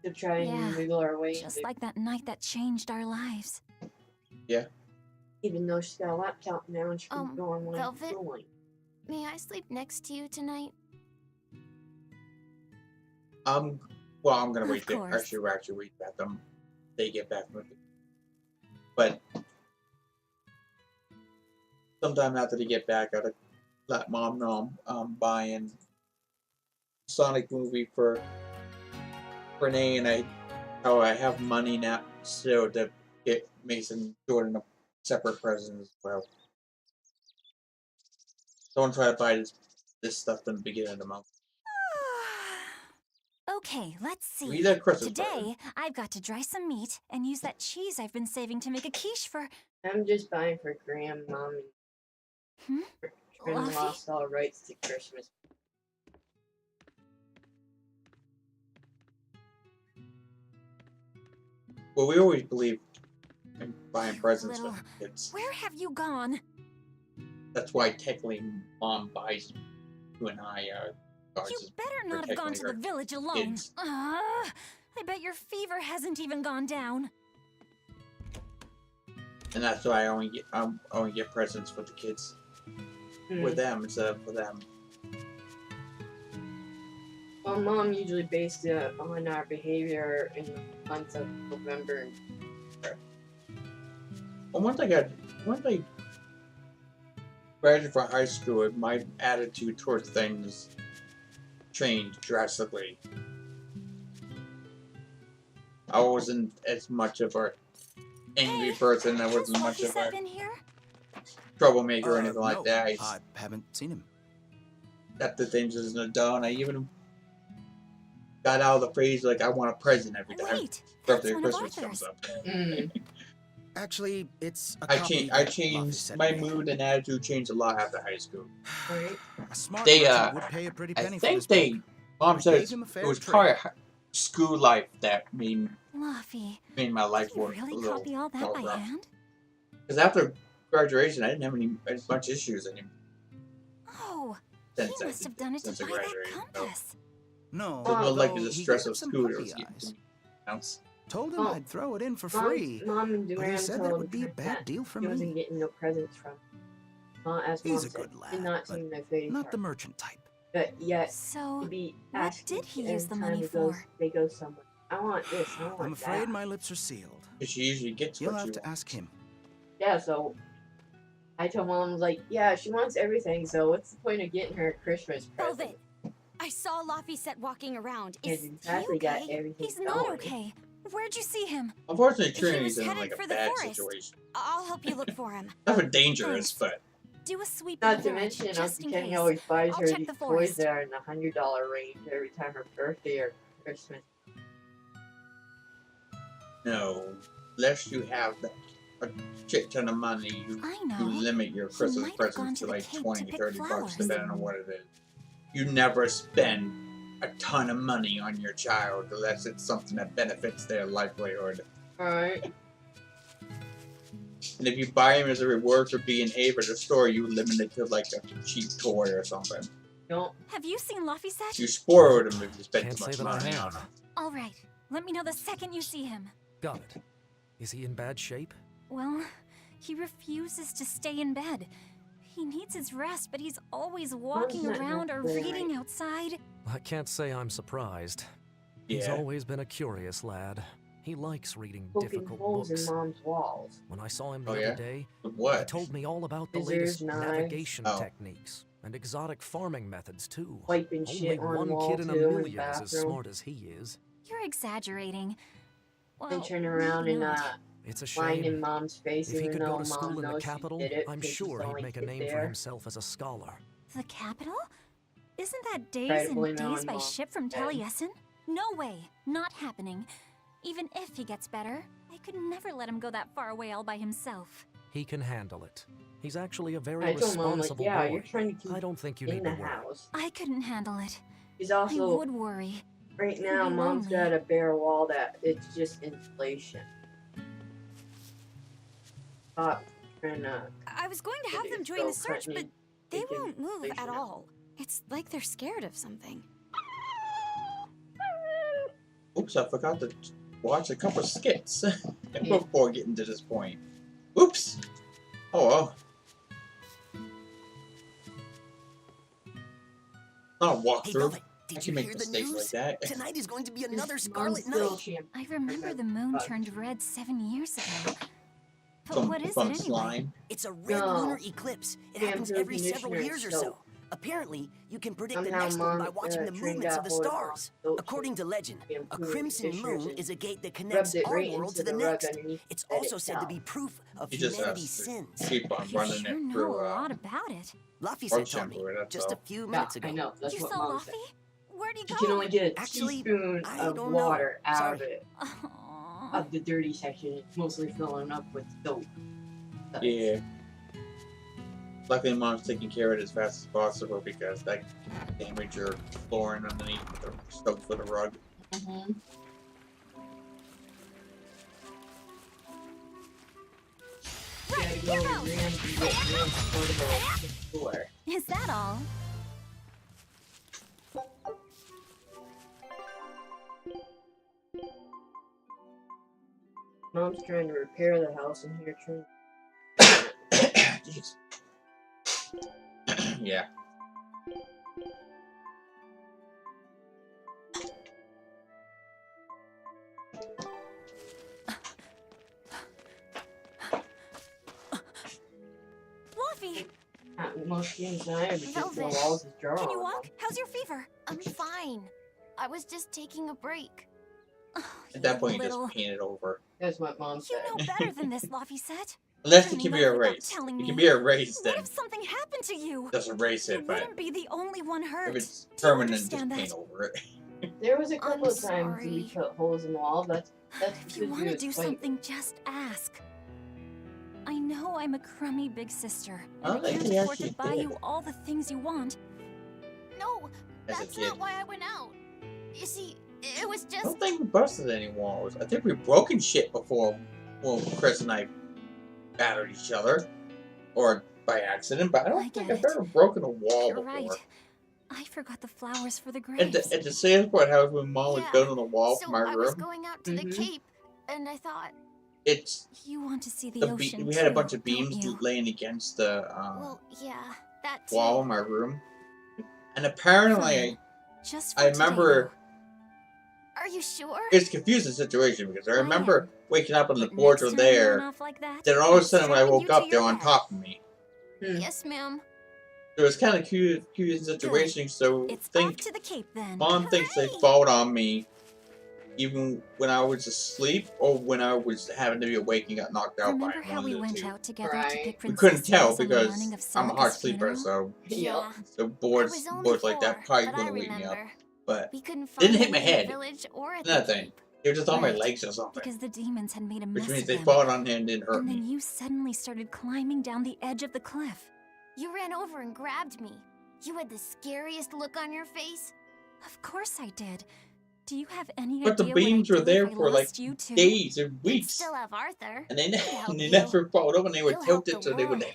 To try and wiggle our way
Just
into,
like that night that changed our lives.
Yeah.
even though she's got a laptop now and she can go online
Velvet?
schooling.
May I sleep next to you tonight?
Well, I'm gonna
Of
wait.
course.
Actually wait back them. They get back from it. But sometime after they get back, I gotta let mom know I'm buying Sonic movie for Renee, and I have money now still to get Mason Jordan a separate present as well. Don't try to buy this stuff in the beginning of the month.
Okay, let's see.
We need a Christmas
Today, I've got to dry some meat and use that cheese I've been saving to make a quiche for...
I'm just buying for Grandma. Grandma
Fluffy?
lost all rights to Christmas.
Well, we always believe in buying presents
Little-
for kids.
Where have you gone?
That's why technically mom buys you and I
You better not have gone to the village alone. I bet your fever hasn't even gone down.
And that's why I only get presents for the kids. With them instead of for them.
Well, Mom usually based it on our behavior in the months of November.
Well, once I graduated from high school, my attitude towards things changed drastically. I wasn't as much of a angry person. I wasn't much of a troublemaker or anything like that.
I haven't seen him.
Got the things as an adult, and I even got out of the phrase like I want a present every time birthday or Christmas comes up.
Actually, it's a
I changed my mood and attitude changed a lot after high school.
A smart
They
person would pay a pretty penny
I
for
think
this book.
Mom
I
said
gave him a
it
fair
was
trade.
probably school life that made
Luffy,
my life
did you
work a
really
little
copy all that by
rough.
hand?
Because after graduation, I didn't have as much issues anymore.
Oh, he must have done it to buy that compass.
No,
It was like the
he
stress
gave
of
some
school.
puppy eyes. Told him
Oh.
I'd throw it in for free.
Mom and
but he
Duran
said that it would be a bad deal for
he wasn't
me.
getting no presents from. As
He's
Mom
a
said,
good lad,
did not
but
seem to fade
not the merchant type.
But yet,
So,
to be
what
asking
did he
every
use the
time
money
he goes-
for?
They go somewhere. I want this. I want
I'm afraid
that.
my lips are sealed.
She usually gets
You'll
what
have
you
to
want.
ask him.
Yeah, so I told Mom, I was like, yeah, she wants everything, so what's the point of getting her a Christmas present?
Velvet, I saw Laphicet walking around. Is
And
he
exactly got
okay?
everything
He's not
going.
okay. Where'd you see him?
Unfortunately,
He
Trinity's
was
in
headed
like a
for the
bad
forest.
situation.
I'll help you look for him.
Nothing dangerous, but
Do a sweep
Not
of the
to
village,
mention,
just in
Uncle Kenny
case.
always buys
I'll
her
check
these
the
toys
forest.
that are in the $100 range every time her birthday or Christmas.
no, unless you have a shit ton of money, you limit your Christmas presents to like 20, 30 bucks, depending on what it is. You never spend a ton of money on your child unless it's something that benefits their livelihood.
Alright.
And if you buy him as a reward for being Abe at the store, you limit it to like a cheap toy or something.
Don't.
Have you seen Laphicet?
You spoiled him if you spend
Can't
too
say
much
that I
money on
have.
him.
All right. Let me know the second you see him.
Got it. Is he in bad shape?
Well, he refuses to stay in bed. He needs his rest, but he's always walking
not
around or
necessarily
reading outside.
I can't say I'm surprised. He's
Yeah.
always been a curious lad. He likes reading
Poking
difficult
holes
books.
in Mom's walls.
When I saw him the
Oh,
other
yeah?
day,
What?
he told me all about the
Scissors,
latest
knives.
navigation
Oh.
techniques and exotic farming methods too.
Wiping
Only
shit on
one
wall
kid in a
too in
million is as
bathroom.
smart as he is.
You're exaggerating. Well,
And turn around
maybe
and
not.
It's a
lying in
shame.
Mom's face,
If he
even
could
though
go to school
Mom
in the
knows she
capital,
did it
I'm
because she's
sure
the
he'd
only
make a
kid
name for
there.
himself as a scholar.
The capital? Isn't that days
Try to
and
blame it
days
on
by
Mom.
ship from
Okay.
Taliesin? No way. Not happening. Even if he gets better, I could never let him go that far away all by himself.
He can handle it. He's actually a very
I told Mom, like,
responsible
yeah,
boy.
you're trying to keep
I don't think you
in
need
the
to worry.
house.
I couldn't handle it.
He's
I
also,
would worry.
right
He'd
now,
be
Mom's
lonely.
got a bare wall that it's just insulation. Trying to
I was going to have them join the search, but they won't move at all. It's like they're scared of something.
Oops, I forgot to watch a couple skits before getting to this point. Oops! Oh well. Not a walkthrough. I can make mistakes like that.
Tonight is going to be another Scarlet Night.
I remember the moon turned red 7 years ago. But
From-
what is
from
it anyway?
slime.
It's a red
No.
lunar eclipse. It
Damn
happens
good
every several
conditioner
years or
soap.
so. Apparently, you can predict the
Somehow
next one by
Mom,
watching the
turned
movements
out
of the
horrible
stars.
soap
According to legend, a
shampoo
crimson
conditioners
moon
and
is a gate that connects
rubbed it
our
right
world
into
to the
the rug
next.
underneath
It's
the bed
also said to be
itself.
proof of
You just have
humanity's
to
sins.
keep on
You
running
sure
it
know
through.
a lot about it.
Laffy
Or
said told me
shampoo, that's
just a
all.
few minutes ago.
I know, that's
You
what
saw
Mom said.
Luffy? Where'd he
You
go?
can only get a
Actually,
teaspoon
I
of
don't know.
water out
Sorry.
of it.
Aw.
Of the dirty section, it's mostly filling up with soap.
Yeah. Luckily, Mom's taking care of it as fast as possible because that damage your flooring underneath the soap for the rug.
Mm-hmm.
Is that all?
Mom's trying to repair the house and here trying.
Jeez. Yeah.
Fluffy!
Most games I have because the
Velvet,
walls is drawn.
can you walk? How's your fever?
I'm fine. I was just taking a break.
At that point, you
little-
just paint it over.
That's what Mom said.
You know better than this, Luffy said.
Unless it
Turning
can be
off without
erased.
telling
It can
me.
be erased
What
then.
if something happened to you?
Just erase
You
it, but
wouldn't be the only one hurt.
if it's
Do you
permanent, just
understand
paint
that?
over it.
There was a couple
I'm
of times we
sorry.
cut holes in the wall. That's
If you
because
want
we
to
would
do
fight.
something, just ask. I know I'm a crummy big sister,
I
and I
think
can't
he
afford to
actually
buy
did.
you all the things you want.
No,
As a
that's
kid.
not why I went out. You see, it was
I
just...
don't think we busted any walls. I think we broken shit before. Well, Chris and I battered each other, or by accident. But I
I
don't think
get
I've
it.
ever broken a wall
You're
before.
right. I forgot the flowers for the
At
graves.
the Salesport house, when Mom was
Yeah,
building a wall
so
for my
I was
room,
going out to the Cape, and I thought,
it's
You want to see the
the
ocean
we had a
too,
bunch of
don't
beams
you?
laying against the
well, yeah, that too.
wall in my room, and apparently
Fine. Just
I
for today,
remember.
Are you sure?
It's a confusing situation because I
I
remember waking up and the
but
boards
next
were
time you run
there.
off like that,
Then all of a
I'm
sudden, when I
strapping
woke
you to
up, they're
your
on
bed.
top of me.
Yes, ma'am.
So it was kind of confusing situation. So
It's off
think
to the Cape then.
Mom thinks they fought on me, even when I was asleep or when I was having to be awake and got knocked out
Remember
by
how
one
we
of the
went
two.
out together to
Right.
pick
We couldn't tell
princesses on the
because
morning of
I'm a hard
Celica's
sleeper,
funeral?
so
Yeah.
the
I
boards
was only
boards like that
4,
probably
but I
wouldn't wake me up.
remember.
But
We couldn't find
didn't hit my
them in the
head.
village or at
Nothing.
the Cape.
They were just on my
Right.
legs or something,
Because the demons had made a
which
mess
means
of
they
them.
fought on me and didn't hurt
And then
me.
you suddenly started climbing down the edge of the cliff.
You ran over and grabbed me. You had the scariest look on your face.
Of course I did. Do you have any
But the
idea what
beams
I'd
were
do
there
if I
for like
lost you too?
days and
You'd
weeks,
still have Arthur.
and they,
He'd help
and they
you.
never followed up, and they were
He'll help
tilted
the
so they would
world.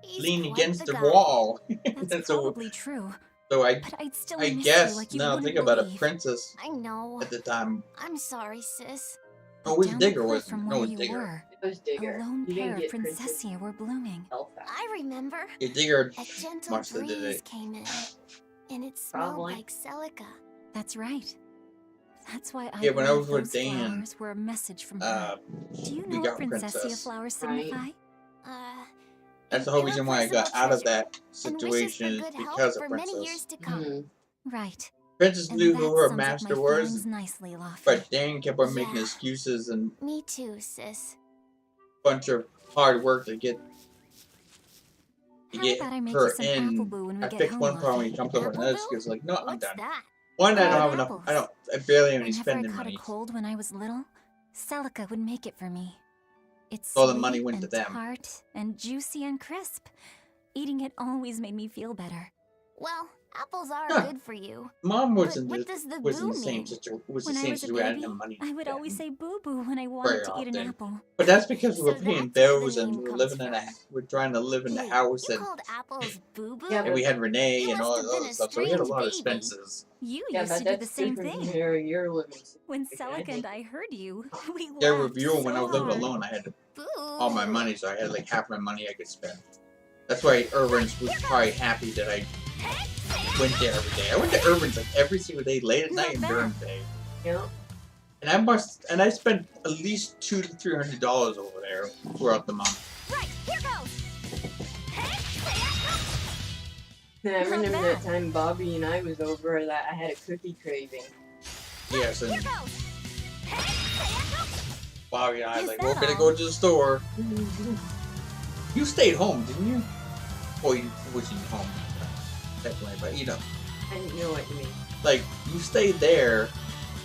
He's
lean
quite
against the
guy.
wall.
That's
so,
probably true.
so I
But I'd still
I
miss
guess
you like you
now
wouldn't
think about a
believe.
princess
I know.
at the time.
I'm sorry, sis.
No, it was
Down the
Digger,
cliff
wasn't
from
it? No,
where
it was
you
Digger.
were,
It was Digger.
a lone
You didn't
pair of
get Princess
Princessia were blooming.
Elsa.
I remember.
Yeah, Digger
A gentle
must have did
breeze
it.
came in, and it smelled
Probably.
like Celica.
That's right. That's why I
Yeah, when I
believe
was with
those
Dan,
flowers were a message from her. Do you
we
know
got
what Princessia
Princess.
flowers
Right.
signify?
That's the whole
They were
reason why I got
personal
out of that
treasures and wishes
situation
for
is
good health
because of
for many years
Princess.
to come.
Mm.
Right.
Princess
And
knew
that
who her
sums up
master
my
was,
feelings nicely, Luffy.
but Dan kept on making
Yeah.
excuses and
Me too, sis.
bunch of hard work to get
How about I make you
her
some apple
in.
boo when we
I
get
fixed
home,
one problem,
Luffy?
he comes up with
Apple
another
boo?
excuse like, no, I'm
What's
done.
that?
One, I don't
Crab
have enough.
apples.
I barely have any
Whenever I
spending
caught
money.
a cold when I was little, Celica would make it for me. It's
All the
sweet
money went to
and
them.
tart and juicy and crisp. Eating it always made me feel better.
Well, apples are
Huh.
good for you.
Mom was
But
in
what
the
does the
was in
boo
the same
mean?
situation. Was the
When I
same
was a
situation. I
baby,
didn't have money.
I would
then.
always say boo-boo when I
Very
wanted to eat an
often.
apple.
But that's because we were
So
paying
that's where the
bills and
name
we were
comes
living in
from.
we're trying to live in the
Wait,
house
you
and,
called apples boo-boo?
Yeah,
and we had Renee
You
and
must
all
have
that
been
other
a
stuff. So we had a
strange
lot of
baby.
expenses.
You
Yeah,
used
but
to do the
that's
same
different
thing.
from where you're living.
When
Okay.
Celica and I heard you, we
Yeah,
laughed
review when I
so
was living
hard.
alone. I had
Boo.
all my money, so I had like half my money I could spend. That's why Irvin's was probably happy that I went there every day. I went to Irvin's like every single day, late at night and during the day.
Yeah.
And I spent at least $200 to $300 over there throughout the month.
Right, here goes.
And I
Not
remember
bad.
that time Bobby and I was over that I had a cookie craving.
Yes, and
Here goes.
Bobby and I
Is
like,
that
we're gonna
all?
go to the store. You stayed home, didn't you? Well, you wasn't home, definitely, but you know,
I didn't know what you mean.
like you stayed there.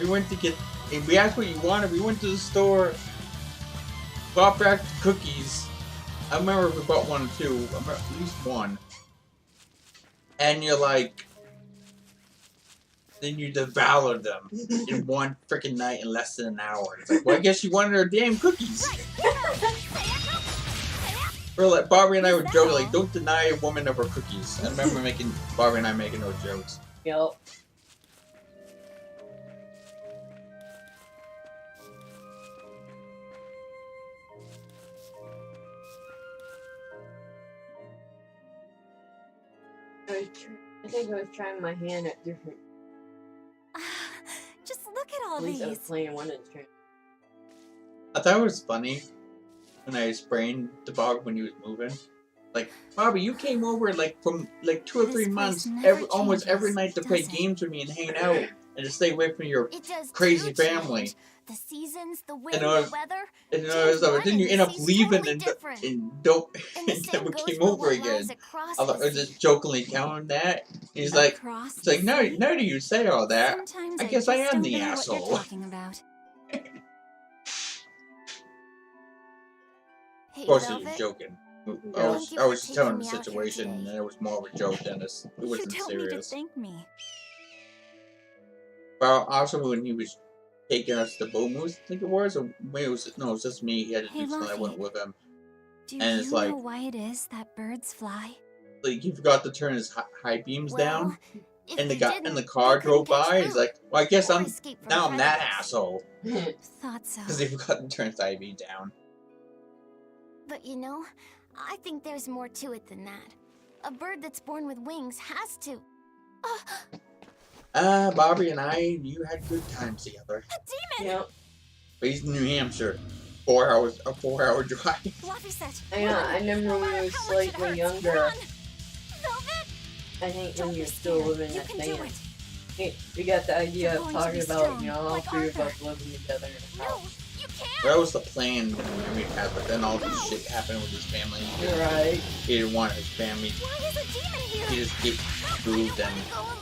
We went to get. If we asked what you wanted, we went to the store. Bought back the cookies. I remember we bought one or two. I remember at least one. And you're like, then you devoured them in one freaking night in less than an hour. It's like, well, I guess you wanted our damn cookies. We're like, Barbie and I were joking, like, don't deny a woman of her cookies. I remember making Barbie and I making those jokes.
Yep. I think I was trying my hand at different.
Just look at all
At least I was
these.
playing one of the trains.
I thought it was funny when I sprained the Bobby when he was moving. Like, Bobby, you came over like from like 2 or 3 months, almost every night to play games with me and hang out and to stay away from your crazy family.
The seasons, the wind,
And I was,
the weather.
and I was, then you end up leaving and don't
And the
and
same
never
goes
came
for
over
what
again.
lies across
I
the
was
sea.
just jokingly telling that. He's like,
Across
it's like,
the
now
sea?
do you say all that?
Sometimes
I guess I
just
am
don't
the
know
asshole.
What you're talking about. Hey,
Of course, he
Velvet.
was joking.
Thank
I
you
was
for
just telling
taking
the
me out here
situation,
today.
and it was more of a joke than it wasn't
You don't need to
serious.
thank me.
Well, also when he was taking us to Boomers, I think it was, or maybe it was just me. He had to
Hey,
do something. I
Luffy.
went with him,
Do
and
you
it's like
know why it is that birds fly?
he forgot to turn his high beams down,
if
and
they
the car drove by. He's like, well, I guess
or
I'm
escape from
now I'm that
predators.
asshole
Thought so.
because he forgot to turn his high beam down.
But you know, I think there's more to it than that. A bird that's born with wings has to.
Bobby and you had good times together.
A demon!
Yep.
But he's in New Hampshire, 4 hours, a 4-hour drive.
Fluffy said.
Yeah, I remember when we was slightly younger.
Velvet!
I think
Don't
when
be
you're still
scared.
living
You
at
can do
band.
it.
We got the idea
You're
of
going to
talking
be
about,
strong,
you know, all
like
3 of
Arthur.
us living together in a house.
You can't!
That was the plan when we had, but then all this shit happened with his family.
You're right.
He didn't want his family.
Why is a demon here?
He just get moved and
Go alone.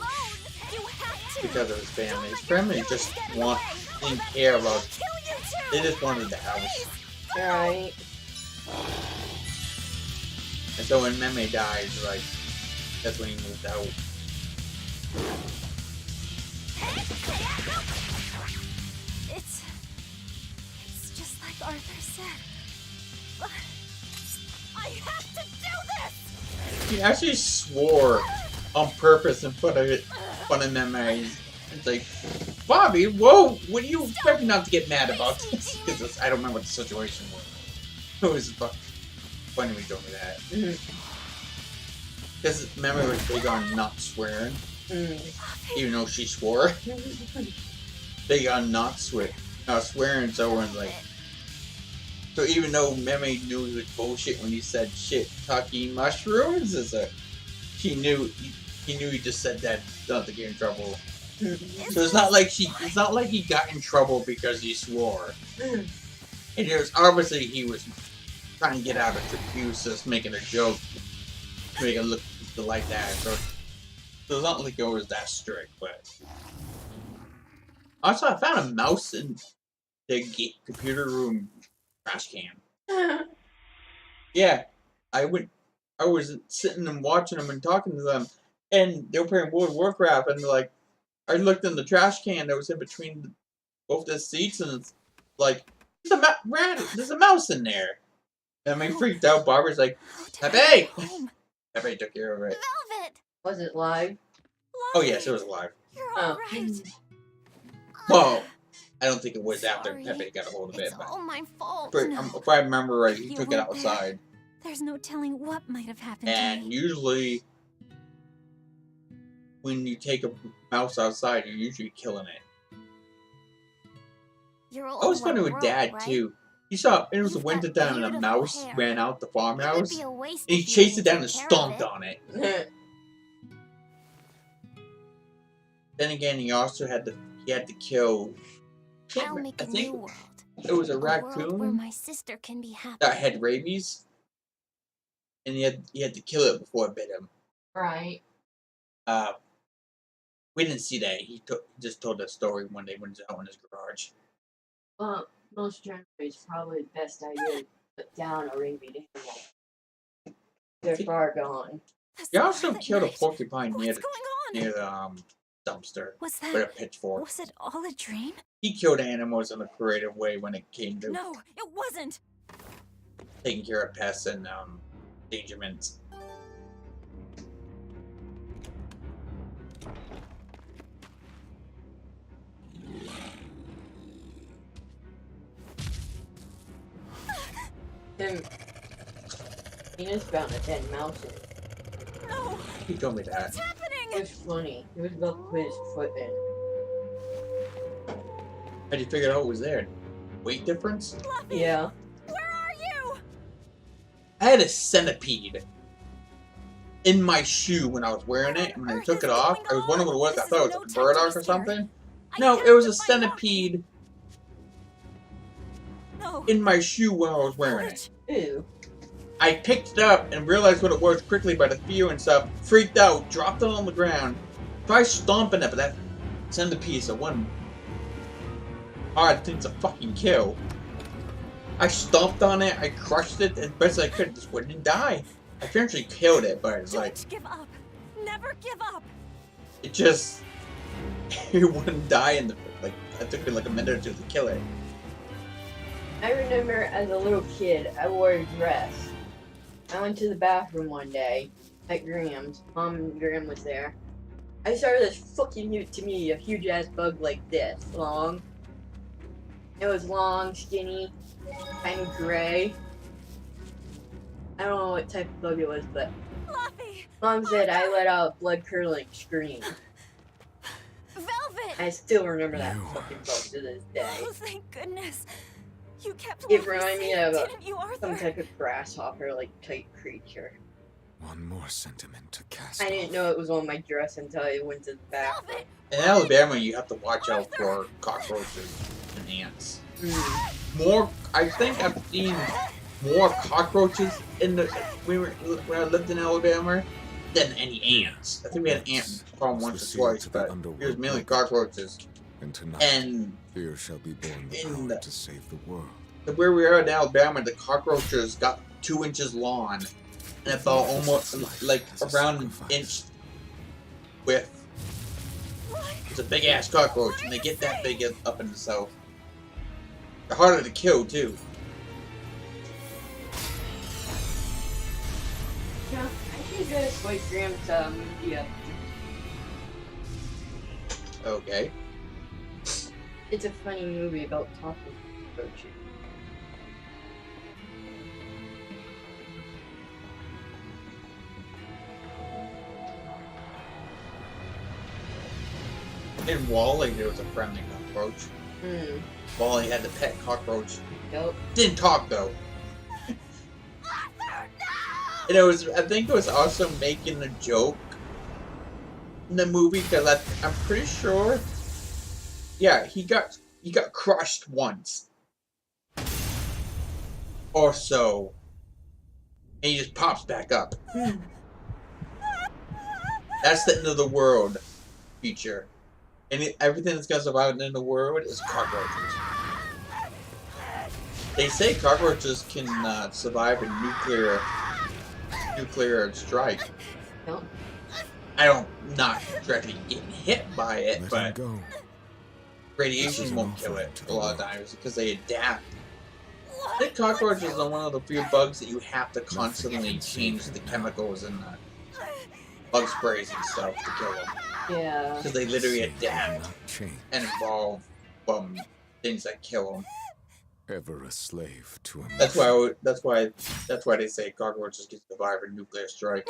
You have to.
because of his family. His family just didn't care about.
Kill you too.
They just wanted the house.
You're right.
And so when Meme died, like that's when he moved out.
It's just like Arthur said. But I have to do this.
He actually swore on purpose in front of Meme. It's like, Bobby, whoa! What do you expect me not to get mad about this? Because I don't remember what the situation was. It was funny when you told me that. Because Meme was big on not swearing, even though she swore. Big on not swearing, so when like. So even though Meme knew he was bullshit when he said shit, talking mushrooms, he knew he just said that not to get in trouble. So it's not like he got in trouble because he swore. And it was obviously he was trying to get out of it. He was just making a joke to make it look like that. So it's not like it was that strict, but also I found a mouse in the computer room trash can. Yeah, I was sitting and watching them and talking to them, and they were playing World of Warcraft, and like, I looked in the trash can that was in between both the seats, and it's like, there's a mouse in there. And I freaked out. Barbara's like, Pepe! Pepe took care of it.
Velvet!
Was it live?
Oh yes, it was live.
You're alright.
Well, I don't think it was after Pepe got a hold of it,
It's
but
all my fault.
if I remember right, he
You
took it
weren't there.
outside.
There's no telling what might have happened to
And
me.
usually, when you take a mouse outside, you're usually killing it.
Your
I
old
was funny
one
with
broke,
Dad
right?
too. You saw it was a
You've
winter
got
time and a
beautiful
mouse
hair.
ran out the
It would
farmhouse.
be a waste
And he
if you
chased it
didn't
down and
take care of
stomped
it.
on it. Then again, he also had to kill.
I'll make
I
a
think
new world.
it was a
A world where
raccoon
my sister can be happy.
that had rabies, and he had to kill it before it bit him.
Right.
We didn't see that. He just told that story when they went out in his garage.
Well, most generally, it's probably the best idea to put down a rabid animal. They're far gone.
He also killed a porcupine near
What's
the
going on?
dumpster
Was that?
with a pitchfork.
Was it all a dream?
He killed animals in a creative way when it came to
No, it wasn't.
taking care of pests and endangerments.
He just found a dead mouse in it.
No.
He told me that.
What's happening?
It was funny. It was about to put his foot in.
How'd you figure out it was there? Weight difference?
Fluffy,
Yeah.
where are you?
I had a centipede in my shoe when I was wearing it, and when I took it off, I was wondering what it was. I thought it was a burdock or something. No, it was a centipede in my shoe while I was wearing it.
Ew.
I picked it up and realized what it was quickly by the fear and stuff. Freaked out, dropped it on the ground, tried stomping it, but that centipede is the one hard thing to fucking kill. I stomped on it, I crushed it as best I could, just wouldn't die. I eventually killed it, but it's like...
Don't give up. Never give up.
It just... it wouldn't die in the... like, it took me like a minute or two to kill it.
I remember as a little kid, I wore a dress. I went to the bathroom one day at Graham's. Mom and Graham was there. I saw this fucking, to me, a huge ass bug like this, long. It was long, skinny, kind of gray. I don't know what type of bug it was, but
Fluffy,
Mom said I let out a blood-curdling scream.
Velvet.
I still remember that fucking bug to this day.
Oh, thank goodness. You kept
It
Luffy
reminded me
safe,
of
didn't you, Arthur?
some type of grasshopper-like type creature.
One more sentiment to cast
I didn't know it was on my dress until I went to the bathroom.
In Alabama, you have to watch out for cockroaches and ants. More, I think I've seen more cockroaches in the when I lived in Alabama than any ants. I think we had an ant problem once or twice, but it was mainly cockroaches.
And tonight,
And
there shall be born the
in
power to save the world.
where we are in Alabama, the cockroaches got 2 inches long and about almost like around an inch width. It's a big ass cockroach, and they get that big up in the south. They're harder to kill too.
Yeah, I should go to Graham's movie up.
Okay.
It's a funny movie about talking cockroaches.
In Wally, there was a friendly cockroach. Wally had the pet cockroach.
Nope.
Didn't talk though. And it was, I think it was also making a joke in the movie because I'm pretty sure. Yeah, he got crushed once, or so, and he just pops back up. That's the end of the world feature. And everything that's gonna survive in the world is cockroaches. They say cockroaches can survive a nuclear strike.
No.
I don't, not directly getting hit by it, but radiation won't kill it a lot of times because they adapt. I think cockroaches are one of the few bugs that you have to constantly change the chemicals in the bug sprays and stuff to kill them.
Yeah.
Because they literally adapt and evolve from things that kill them.
Ever a slave to a
That's why they say cockroaches can survive a nuclear strike.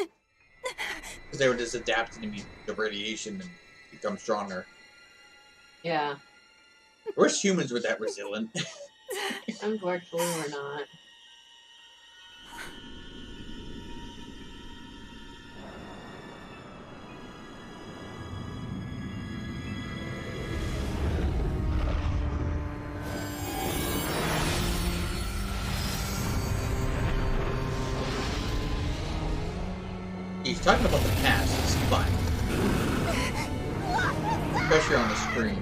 Because they were just adapting to meet the radiation and become stronger.
Yeah.
I wish humans were that resilient.
Unfortunately, we're not.
He's talking about the past, it's fun. Especially on the screen.